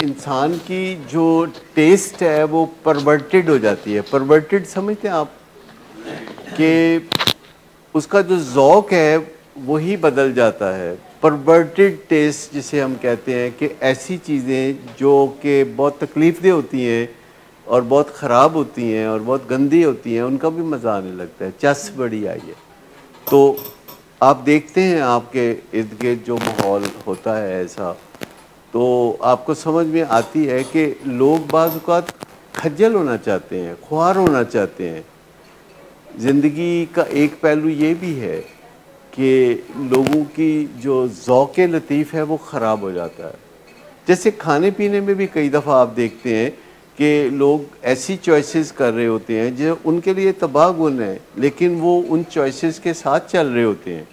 इंसान की जो टेस्ट है वो परवर्टेड हो जाती है। परवर्टेड समझते हैं आप कि उसका जो ज़ौक़ है वही बदल जाता है। परवर्टेड टेस्ट जिसे हम कहते हैं कि ऐसी चीज़ें जो कि बहुत तकलीफ़देह होती हैं और बहुत ख़राब होती हैं और बहुत गंदी होती हैं, उनका भी मज़ा आने लगता है। चस बड़ी आई है। तो आप देखते हैं आपके इर्द गिर्द जो माहौल होता है ऐसा, तो आपको समझ में आती है कि लोग बाज़ औक़ात खज्जल होना चाहते हैं, ख्वार होना चाहते हैं। ज़िंदगी का एक पहलू ये भी है कि लोगों की जो ज़ौक़ लतीफ़ है वो ख़राब हो जाता है। जैसे खाने पीने में भी कई दफ़ा आप देखते हैं कि लोग ऐसी चॉइसेस कर रहे होते हैं जो उनके लिए तबाह-गुन है, लेकिन वो उन चॉइसेस के साथ चल रहे होते हैं।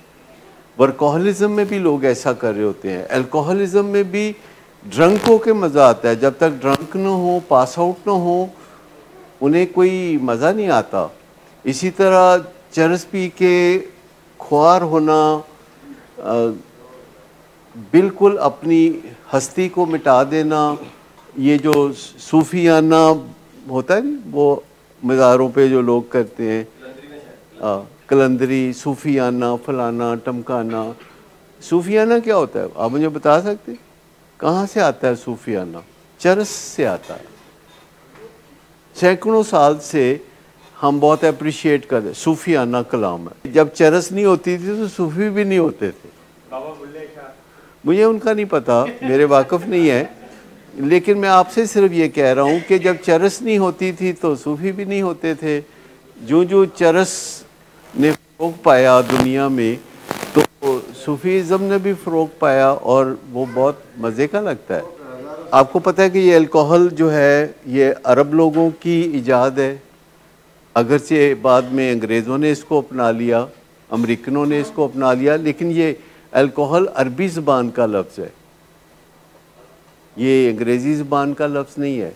वर्कोहलिज़म में भी लोग ऐसा कर रहे होते हैं। अल्कोहलिज़म में भी ड्रंक होके मज़ा आता है। जब तक ड्रंक ना हो, पास आउट ना हो, उन्हें कोई मज़ा नहीं आता। इसी तरह चरस पी के ख्वार होना, बिल्कुल अपनी हस्ती को मिटा देना, ये जो सूफियाना होता है नहीं, वो मज़ारों पे जो लोग करते हैं, कलंदरी, सूफियाना, फलाना टमकाना। सूफियाना क्या होता है आप मुझे बता सकते हैं? कहाँ से आता है सूफियाना? चरस से आता है। सैकड़ों साल से हम बहुत अप्रिशिएट करते, सूफियाना कलाम है। जब चरस नहीं होती थी तो सूफी भी नहीं होते थे। मुझे उनका नहीं पता, मेरे वाकिफ़ नहीं है, लेकिन मैं आपसे सिर्फ ये कह रहा हूँ कि जब चरस नहीं होती थी तो सूफी भी नहीं होते थे। जो चरस ने फ़रोग़ पाया दुनिया में, तो सूफीज़म ने भी फ़रोग़ पाया और वो बहुत मज़े का लगता है। आपको पता है कि ये अल्कोहल जो है ये अरब लोगों की ईजाद है, अगरचे बाद में अंग्रेज़ों ने इसको अपना लिया, अमेरिकनों ने इसको अपना लिया, लेकिन ये अल्कोहल अरबी ज़बान का लफ्ज़ है, ये अंग्रेज़ी ज़बान का लफ्ज़ नहीं है।